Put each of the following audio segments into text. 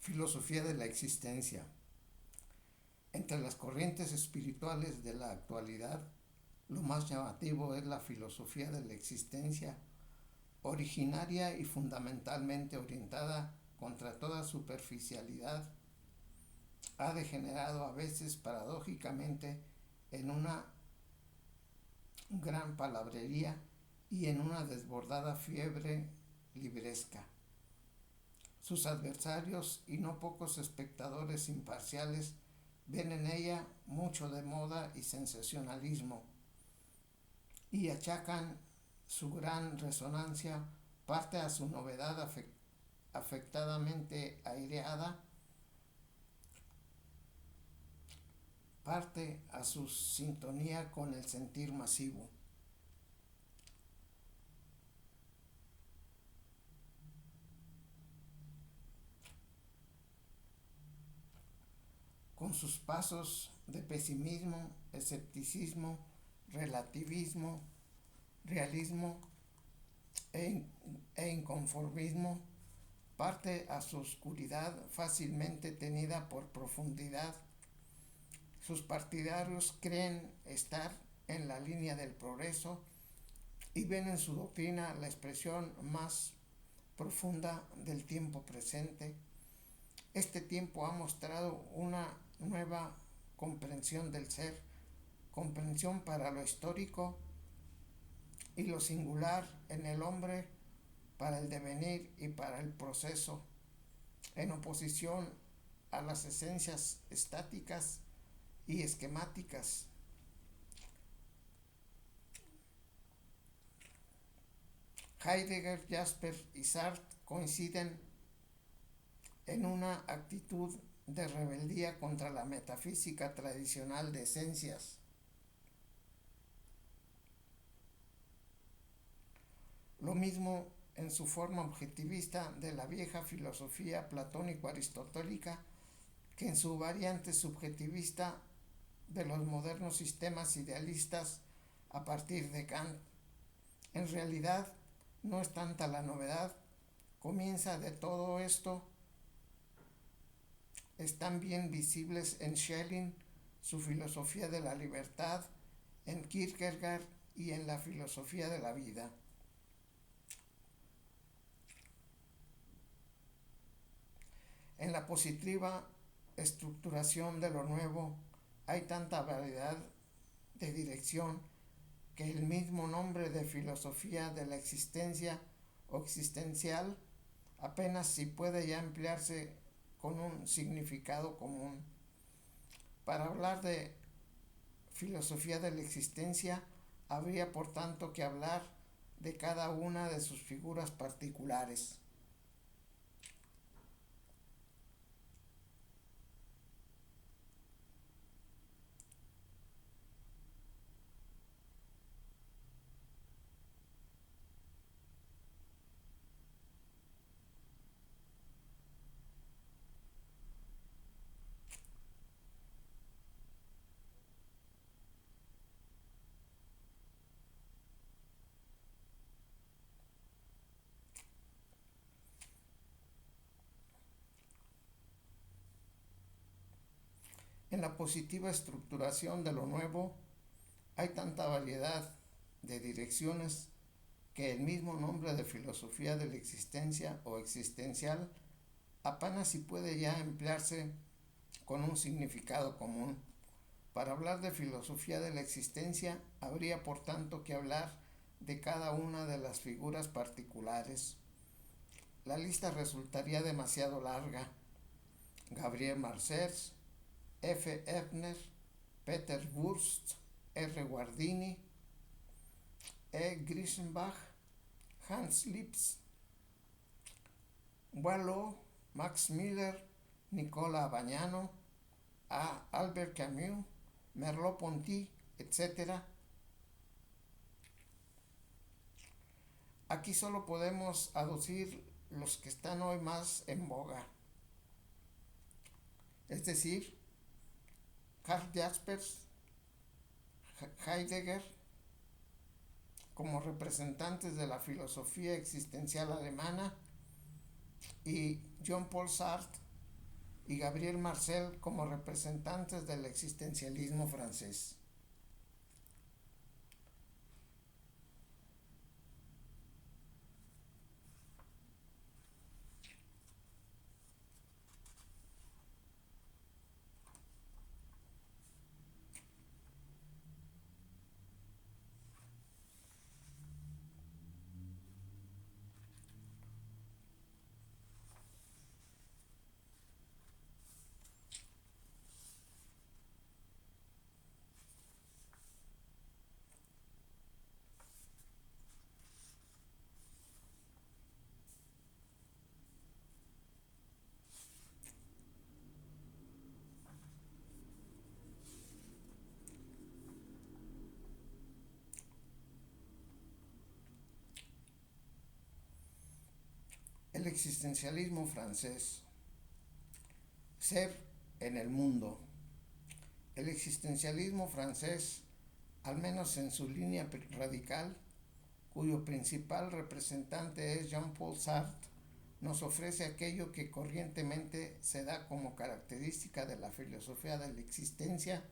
Filosofía de la existencia. Entre las corrientes espirituales de la actualidad, lo más llamativo es la filosofía de la existencia, originaria y fundamentalmente orientada contra toda superficialidad. Ha degenerado a veces paradójicamente en una gran palabrería y en una desbordada fiebre libresca. Sus adversarios y no pocos espectadores imparciales ven en ella mucho de moda y sensacionalismo y achacan su gran resonancia parte a su novedad afectadamente aireada, parte a su sintonía con el sentir masivo. Con sus pasos de pesimismo, escepticismo, relativismo, realismo e inconformismo, parte a su oscuridad fácilmente tenida por profundidad. Sus partidarios creen estar en la línea del progreso y ven en su doctrina la expresión más profunda del tiempo presente. Este tiempo ha mostrado una nueva comprensión del ser, comprensión para lo histórico y lo singular en el hombre, para el devenir y para el proceso, en oposición a las esencias estáticas y esquemáticas. Heidegger, Jasper y Sartre coinciden en una actitud de rebeldía contra la metafísica tradicional de esencias. Lo mismo en su forma objetivista de la vieja filosofía platónico-aristotélica que en su variante subjetivista de los modernos sistemas idealistas a partir de Kant. En realidad, no es tanta la novedad, comienza de todo esto, están bien visibles en Schelling, su filosofía de la libertad, en Kierkegaard y en la filosofía de la vida. En la positiva estructuración de lo nuevo hay tanta variedad de dirección que el mismo nombre de filosofía de la existencia o existencial apenas si puede ya emplearse con un significado común. Para hablar de filosofía de la existencia habría por tanto que hablar de cada una de sus figuras particulares. En la positiva estructuración de lo nuevo hay tanta variedad de direcciones que el mismo nombre de filosofía de la existencia o existencial apenas si puede ya emplearse con un significado común. Para hablar de filosofía de la existencia habría por tanto que hablar de cada una de las figuras particulares. La lista resultaría demasiado larga. Gabriel Marcers, F. Ebner, Peter Wurst, R. Guardini, E. Grisenbach, Hans Lips, Boileau, Max Miller, Nicola Bagnano, A. Albert Camus, Merleau-Ponty, etc. Aquí solo podemos aducir los que están hoy más en boga, es decir, Karl Jaspers, Heidegger, como representantes de la filosofía existencial alemana, y Jean-Paul Sartre y Gabriel Marcel como representantes del existencialismo francés. El existencialismo francés. Ser en el mundo. El existencialismo francés, al menos en su línea radical, cuyo principal representante es Jean-Paul Sartre, nos ofrece aquello que corrientemente se da como característica de la filosofía de la existencia,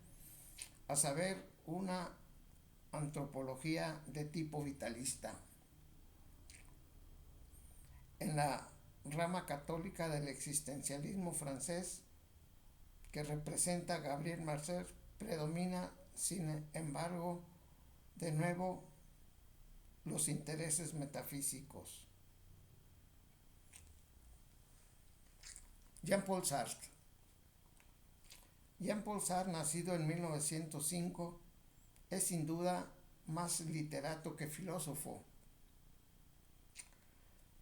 a saber, una antropología de tipo vitalista. En la rama católica del existencialismo francés, que representa Gabriel Marcel, predomina, sin embargo, de nuevo, los intereses metafísicos. Jean-Paul Sartre. Jean-Paul Sartre, nacido en 1905, es sin duda más literato que filósofo.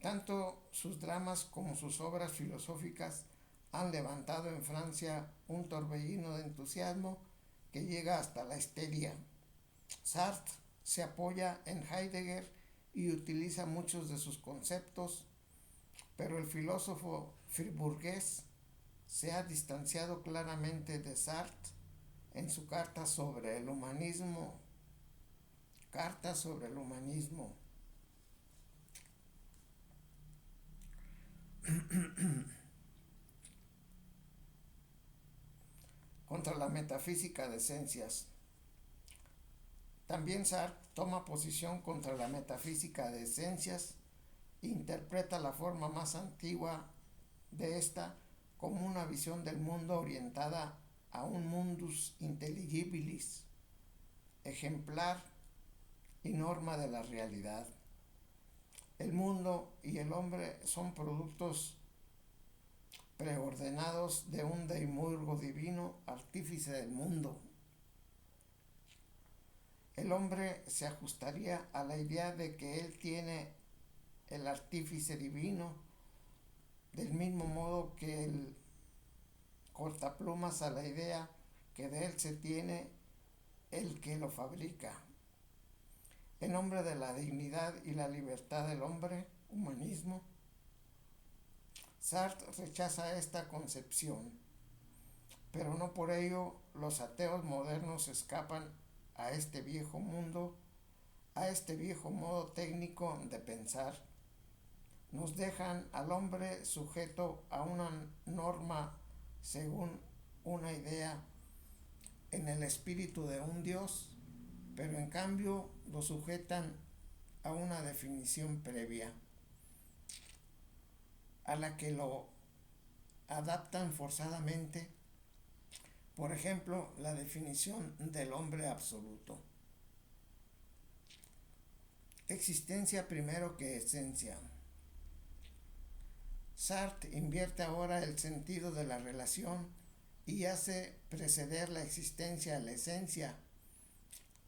Tanto sus dramas como sus obras filosóficas han levantado en Francia un torbellino de entusiasmo que llega hasta la histeria. Sartre se apoya en Heidegger y utiliza muchos de sus conceptos, pero el filósofo friburgués se ha distanciado claramente de Sartre en su Carta sobre el humanismo. Contra la metafísica de esencias. También Sartre toma posición contra la metafísica de esencias e interpreta la forma más antigua de esta como una visión del mundo orientada a un mundus intelligibilis, ejemplar y norma de la realidad. El mundo y el hombre son productos preordenados de un demiurgo divino, artífice del mundo. El hombre se ajustaría a la idea de que él tiene el artífice divino, del mismo modo que el cortaplumas a la idea que de él se tiene el que lo fabrica. En nombre de la dignidad y la libertad del hombre, humanismo, Sartre rechaza esta concepción, pero no por ello los ateos modernos escapan a este viejo mundo, a este viejo modo técnico de pensar. Nos dejan al hombre sujeto a una norma según una idea en el espíritu de un Dios, pero en cambio lo sujetan a una definición previa, a la que lo adaptan forzadamente, por ejemplo, la definición del hombre absoluto. Existencia primero que esencia. Sartre invierte ahora el sentido de la relación y hace preceder la existencia a la esencia.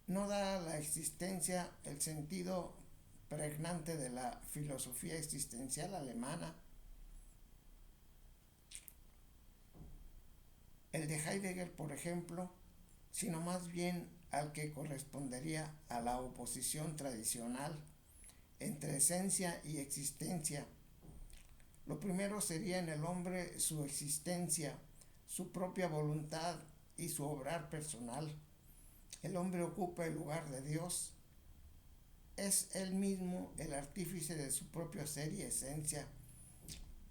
No da a la existencia el sentido pregnante de la filosofía existencial alemana, el de Heidegger, por ejemplo, sino más bien al que correspondería a la oposición tradicional entre esencia y existencia. Lo primero sería en el hombre su existencia, su propia voluntad y su obrar personal. El hombre ocupa el lugar de Dios. Es él mismo el artífice de su propio ser y esencia.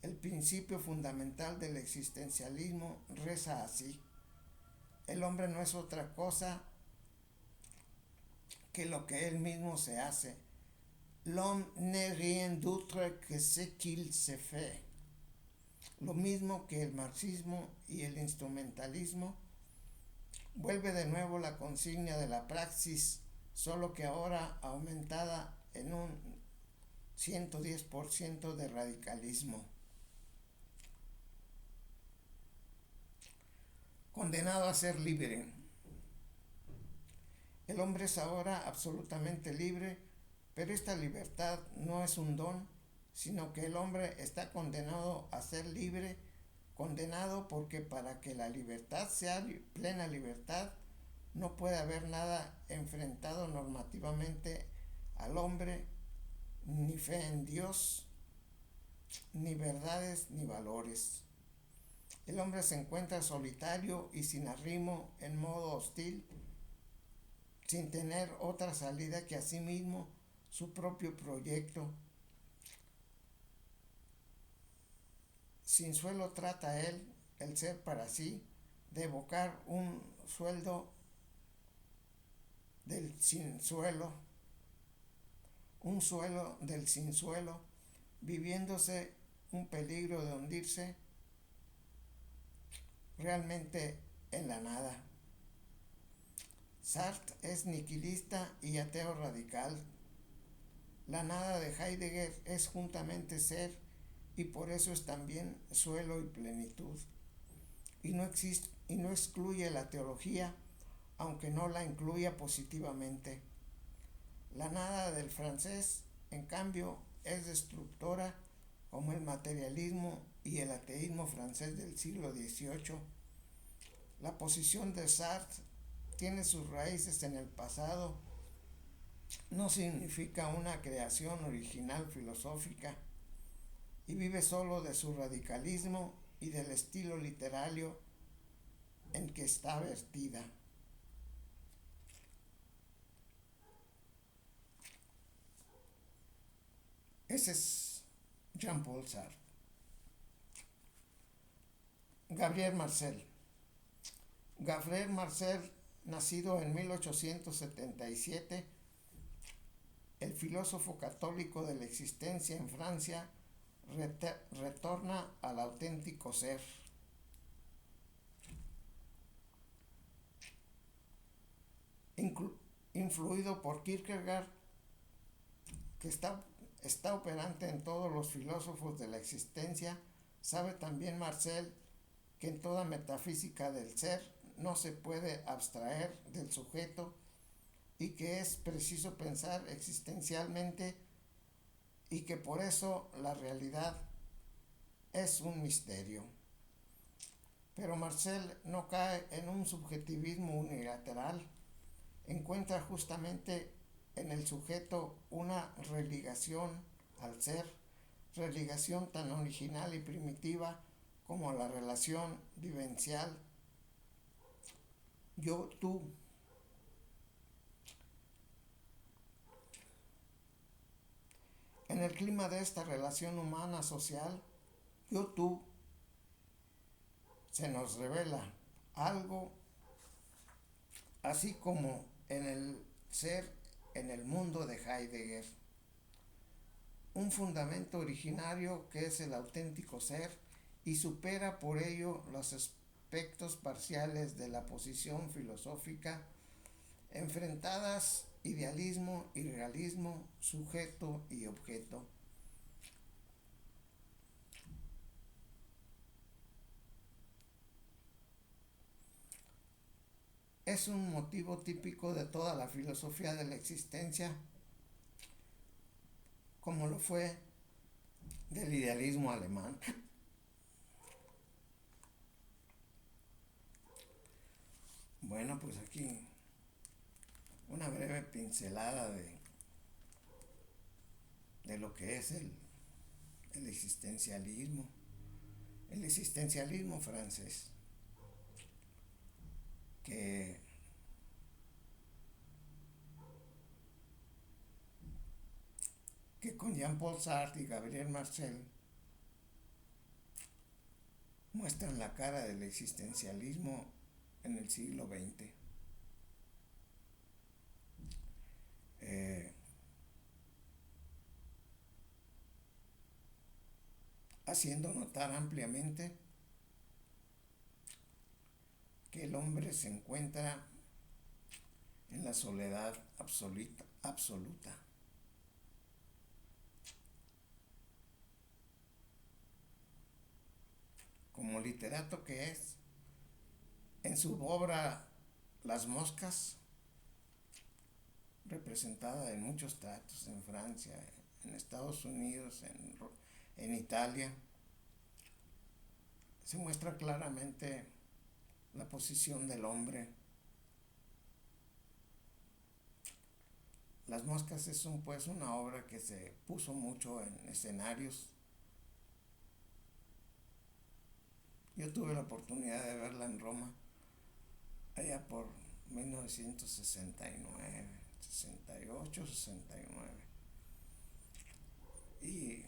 El principio fundamental del existencialismo reza así: el hombre no es otra cosa que lo que él mismo se hace. L'homme n'est rien d'autre que ce qu'il se fait. Lo mismo que el marxismo y el instrumentalismo, vuelve de nuevo la consigna de la praxis, solo que ahora aumentada en un 110% de radicalismo. Condenado a ser libre. El hombre es ahora absolutamente libre, pero esta libertad no es un don, sino que el hombre está condenado a ser libre, condenado porque para que la libertad sea plena libertad, no puede haber nada enfrentado normativamente al hombre, ni fe en Dios, ni verdades, ni valores. El hombre se encuentra solitario y sin arrimo, en modo hostil, sin tener otra salida que a sí mismo, su propio proyecto. Sin suelo trata él, el ser para sí, de evocar un sueldo del sin suelo, un suelo del sin suelo, viviéndose un peligro de hundirse realmente en la nada. Sartre es nihilista y ateo radical. La nada de Heidegger es juntamente ser y por eso es también suelo y plenitud. Y no excluye la teología, aunque no la incluya positivamente. La nada del francés, en cambio, es destructora como el materialismo y el ateísmo francés del siglo XVIII. La posición de Sartre tiene sus raíces en el pasado, no significa una creación original filosófica y vive solo de su radicalismo y del estilo literario en que está vertida. Ese es Jean-Paul Sartre. Gabriel Marcel. Gabriel Marcel, nacido en 1877, el filósofo católico de la existencia en Francia, retorna al auténtico ser. Influido por Kierkegaard, que está operante en todos los filósofos de la existencia, sabe también Marcel que en toda metafísica del ser no se puede abstraer del sujeto y que es preciso pensar existencialmente y que por eso la realidad es un misterio. Pero Marcel no cae en un subjetivismo unilateral, encuentra justamente en el sujeto una religación al ser, religación tan original y primitiva como la relación vivencial yo-tú. En el clima de esta relación humana social, yo-tú se nos revela algo, así como en el ser, en el mundo de Heidegger, un fundamento originario que es el auténtico ser y supera por ello los aspectos parciales de la posición filosófica, enfrentadas idealismo y realismo, sujeto y objeto. Es un motivo típico de toda la filosofía de la existencia, como lo fue del idealismo alemán. Bueno, pues aquí una breve pincelada de lo que es el existencialismo. El existencialismo francés, que con Jean-Paul Sartre y Gabriel Marcel muestran la cara del existencialismo en el siglo XX. Haciendo notar ampliamente que el hombre se encuentra en la soledad absoluta. Como literato que es, en su obra Las moscas, representada en muchos tratos, en Francia, en Estados Unidos, en Italia, se muestra claramente la posición del hombre. Las moscas es una obra que se puso mucho en escenarios. Yo tuve la oportunidad de verla en Roma, allá por 1969, 68, 69. Y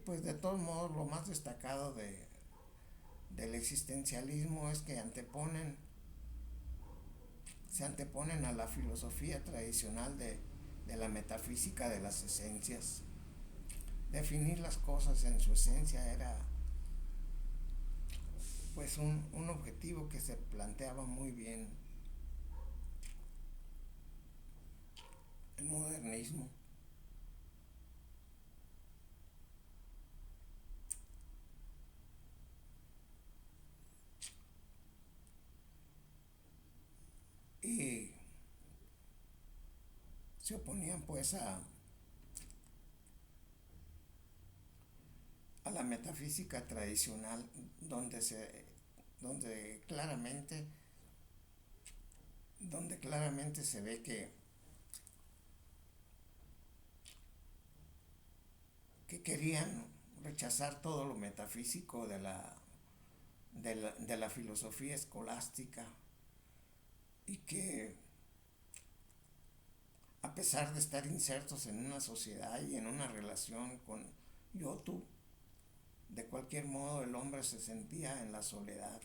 pues de todos modos lo más destacado del existencialismo es que se anteponen a la filosofía tradicional de la metafísica de las esencias. Definir las cosas en su esencia era pues un objetivo que se planteaba muy bien el modernismo. Y se oponían pues a la metafísica tradicional donde claramente se ve que querían rechazar todo lo metafísico de la filosofía escolástica, y que a pesar de estar insertos en una sociedad y en una relación con yo-tú, de cualquier modo el hombre se sentía en la soledad,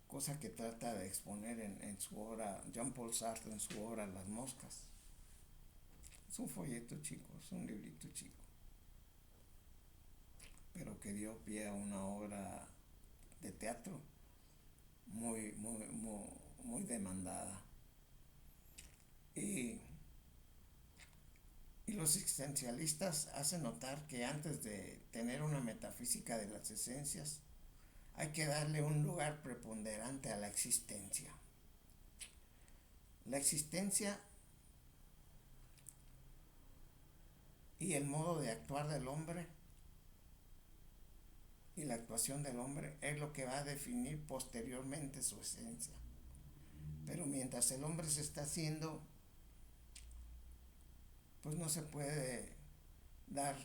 cosa que trata de exponer en su obra, Jean-Paul Sartre, en su obra Las moscas. Es un folleto chico, es un librito chico, pero que dio pie a una obra de teatro muy demandada. Y los existencialistas hacen notar que antes de tener una metafísica de las esencias, hay que darle un lugar preponderante a la existencia. La existencia y el modo de actuar del hombre y la actuación del hombre es lo que va a definir posteriormente su esencia. Pero mientras el hombre se está haciendo, pues no se puede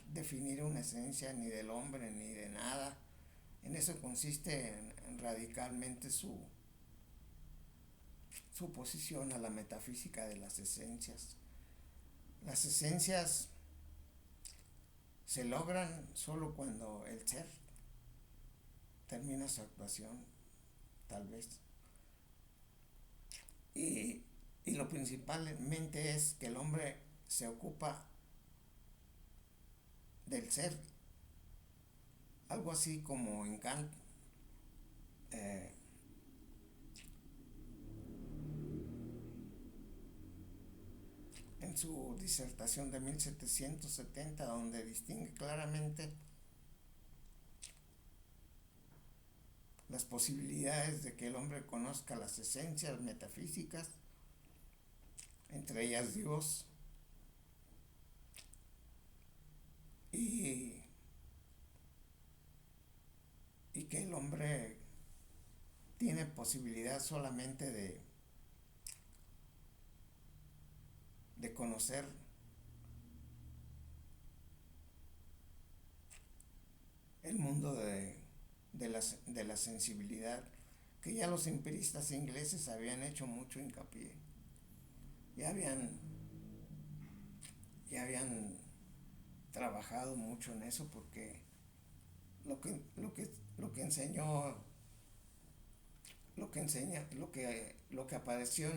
definir una esencia ni del hombre ni de nada. En eso consiste en radicalmente su oposición a la metafísica de las esencias. Las esencias se logran solo cuando el ser termina su actuación, tal vez. Y lo principalmente es que el hombre se ocupa del ser, algo así como en Kant, en su disertación de 1770, donde distingue claramente las posibilidades de que el hombre conozca las esencias metafísicas, entre ellas Dios, y que el hombre tiene posibilidad solamente de conocer el mundo de la sensibilidad, que ya los empiristas ingleses habían hecho mucho hincapié. Ya habían trabajado mucho en eso, porque lo que enseñó, lo que enseña, lo que apareció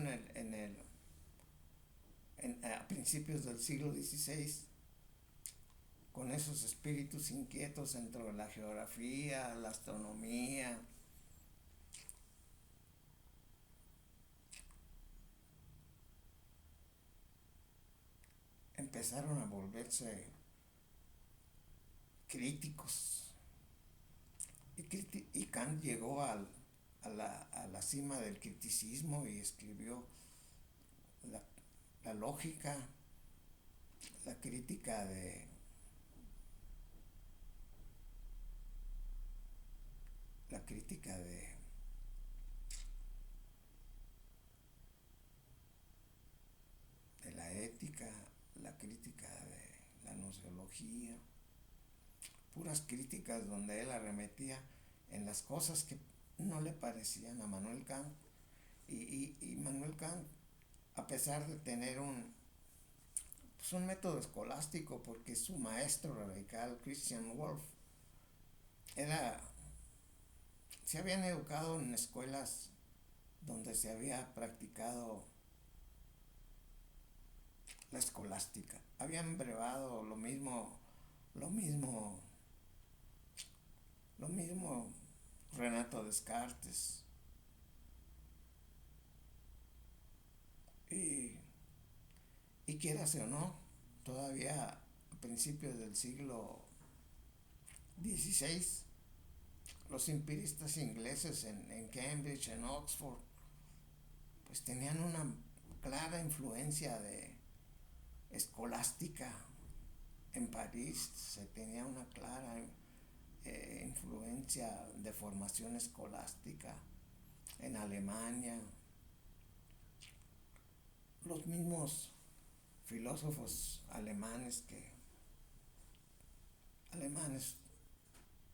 a principios del siglo XVI, con esos espíritus inquietos dentro de la geografía, la astronomía, empezaron a volverse críticos. Y Kant llegó a la cima del criticismo y escribió la, la lógica, la crítica de la crítica de la ética, la crítica de la nociología, puras críticas donde él arremetía en las cosas que no le parecían a Manuel Kant. Y Manuel Kant, a pesar de tener pues un método escolástico, porque su maestro radical, Christian Wolff, era, se habían educado en escuelas donde se había practicado la escolástica. Habían brevado lo mismo, lo mismo Renato Descartes. Y, y quieras o no, todavía a principios del siglo XVI, los empiristas ingleses en Cambridge, en Oxford, pues tenían una clara influencia de escolástica. En París se tenía una clara influencia de formación escolástica. En Alemania, los mismos filósofos alemanes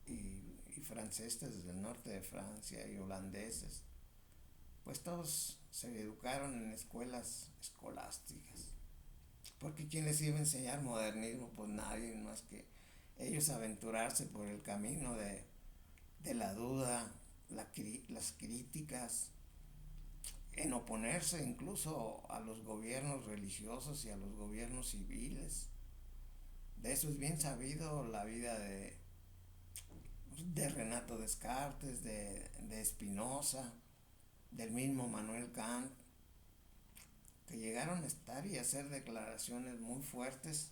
y franceses del norte de Francia y holandeses, pues todos se educaron en escuelas escolásticas. Porque ¿quién les iba a enseñar modernismo? Pues nadie, más que ellos aventurarse por el camino de la duda, las críticas, en oponerse incluso a los gobiernos religiosos y a los gobiernos civiles. De eso es bien sabido la vida de Renato Descartes, de Spinoza, del mismo Manuel Kant, que llegaron a estar y a hacer declaraciones muy fuertes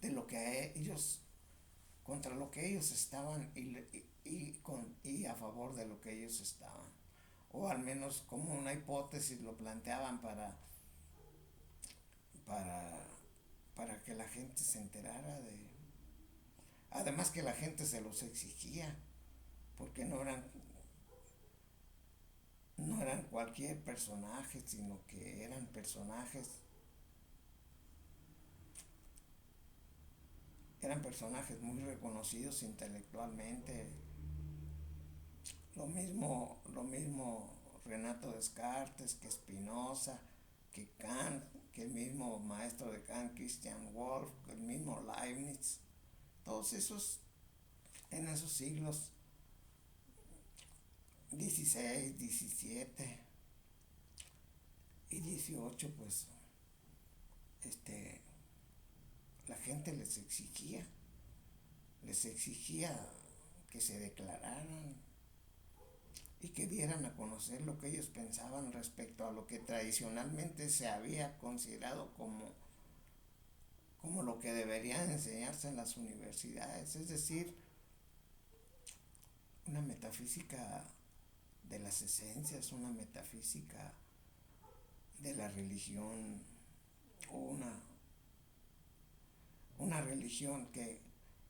de lo que ellos, contra lo que ellos estaban y a favor de lo que ellos estaban. O al menos como una hipótesis lo planteaban para, para que la gente se enterara de... Además que la gente se los exigía, porque no eran cualquier personaje, sino que eran personajes muy reconocidos intelectualmente. Lo mismo Renato Descartes, que Spinoza, que Kant, que el mismo maestro de Kant, Christian Wolff, que el mismo Leibniz. Todos esos, en esos siglos 16, 17 y 18, pues este, la gente les exigía que se declararan y que dieran a conocer lo que ellos pensaban respecto a lo que tradicionalmente se había considerado como lo que deberían enseñarse en las universidades, es decir, una metafísica de las esencias, una metafísica de la religión, o una religión que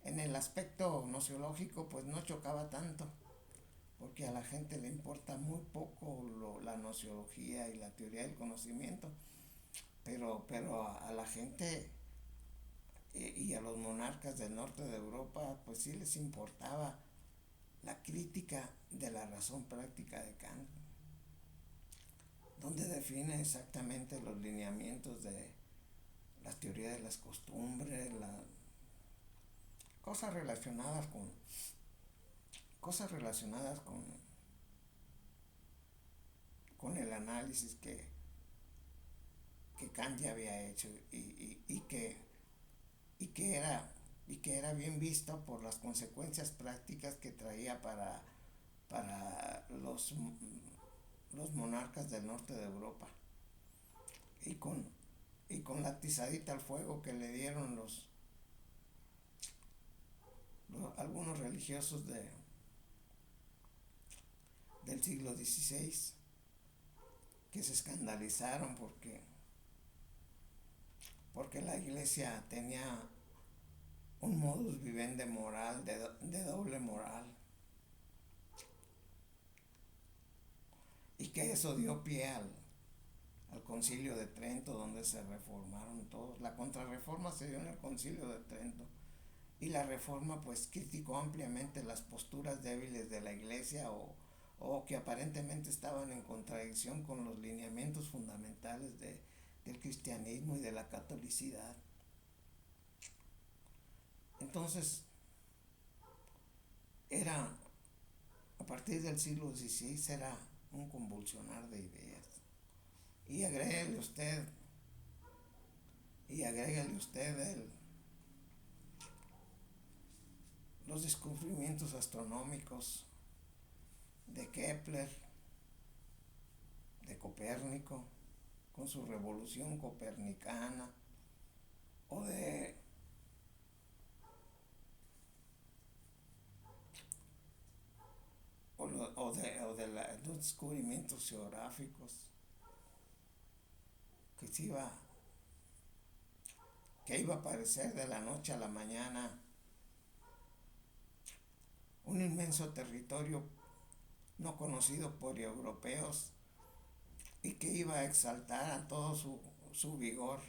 en el aspecto nociológico pues no chocaba tanto, porque a la gente le importa muy poco la nociología y la teoría del conocimiento, pero a la gente y a los monarcas del norte de Europa pues sí les importaba la crítica de la razón práctica de Kant, donde define exactamente los lineamientos de la teoría de las costumbres, cosas relacionadas con cosas relacionadas con el análisis que Kant ya había hecho y que era y que era bien visto por las consecuencias prácticas que traía para los monarcas del norte de Europa y con la tizadita al fuego que le dieron algunos religiosos del siglo XVI que se escandalizaron porque la iglesia tenía un modus vivendi moral, de doble moral, y que eso dio pie al Concilio de Trento, donde se reformaron todos. La contrarreforma se dio en el Concilio de Trento, y la reforma pues criticó ampliamente las posturas débiles de la iglesia o que aparentemente estaban en contradicción con los lineamientos fundamentales del cristianismo y de la catolicidad. Entonces, a partir del siglo XVI, era un convulsionar de ideas. Y agréguele usted, y agréguele usted los descubrimientos astronómicos de Kepler, de Copérnico, con su revolución copernicana, o de los descubrimientos geográficos que iba a aparecer de la noche a la mañana un inmenso territorio no conocido por europeos y que iba a exaltar a todo su vigor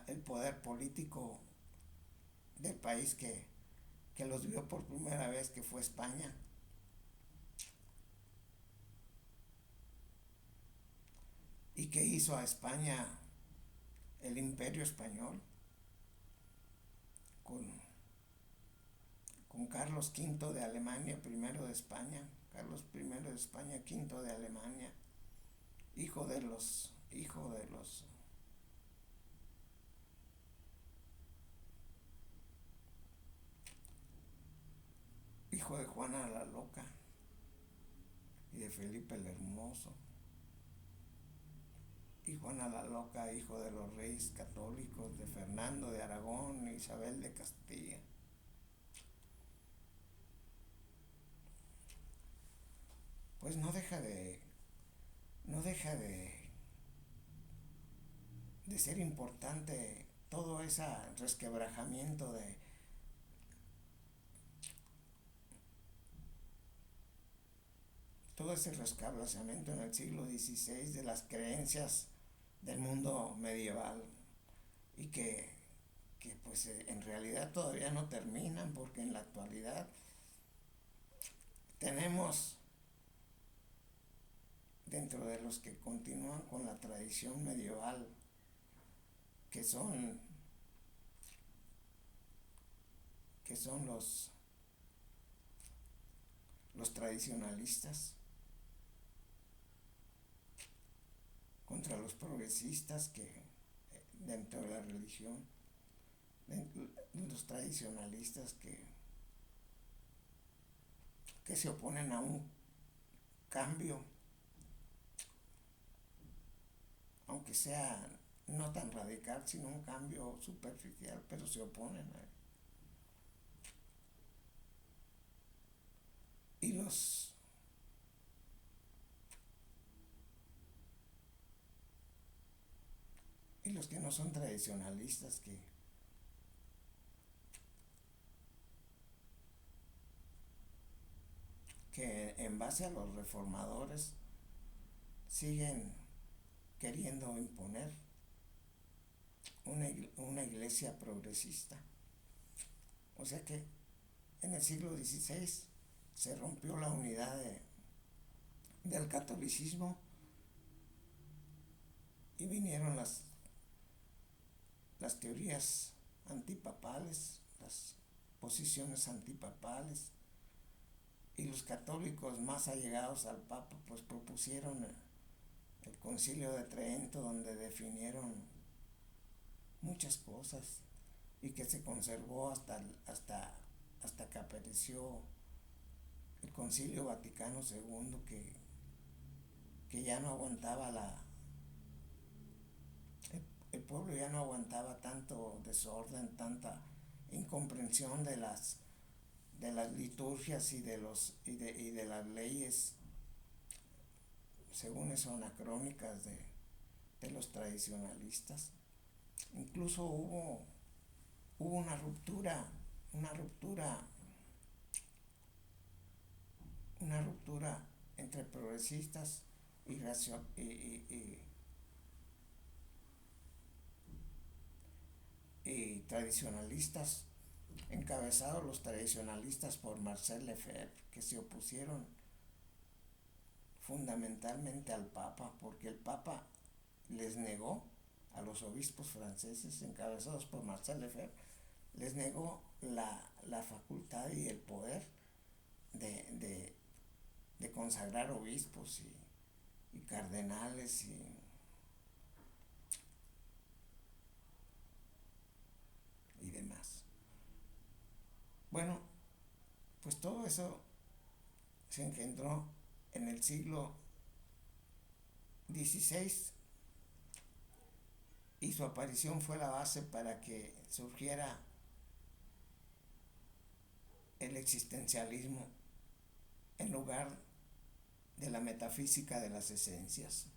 el poder político del país que los vio por primera vez, que fue España. Y que hizo a España el imperio español con Carlos V de Alemania, primero de España, Carlos I de España, V de Alemania, hijo de Juana la Loca y de Felipe el Hermoso, y Juana la Loca, hijo de los reyes católicos, de Fernando de Aragón e Isabel de Castilla. Pues no deja de ser importante todo ese resquebrajamiento todo ese resquebrajamiento en el siglo XVI de las creencias del mundo medieval, y que pues en realidad todavía no terminan, porque en la actualidad tenemos, dentro de los que continúan con la tradición medieval, que son los tradicionalistas, contra los progresistas, que dentro de la religión, los tradicionalistas que se oponen a un cambio, aunque sea no tan radical, sino un cambio superficial, pero se oponen a él. Y los que no son tradicionalistas, que en base a los reformadores siguen queriendo imponer una iglesia progresista. O sea que en el siglo XVI se rompió la unidad del catolicismo, y vinieron las teorías antipapales, posiciones antipapales, y los católicos más allegados al Papa pues propusieron el Concilio de Trento, donde definieron muchas cosas y que se conservó hasta que apareció el Concilio Vaticano II, que ya no aguantaba el pueblo ya no aguantaba tanto desorden, tanta incomprensión de las liturgias y de las leyes, según eso, anacrónicas de los tradicionalistas. Incluso hubo una ruptura, una ruptura entre progresistas y tradicionalistas, encabezados los tradicionalistas por Marcel Lefebvre, que se opusieron fundamentalmente al Papa, porque el Papa les negó a los obispos franceses, encabezados por Marcel Lefebvre, les negó la facultad y el poder de consagrar obispos y cardenales y demás. Bueno, pues todo eso se engendró en el siglo XVI, y su aparición fue la base para que surgiera el existencialismo en lugar de la metafísica de las esencias.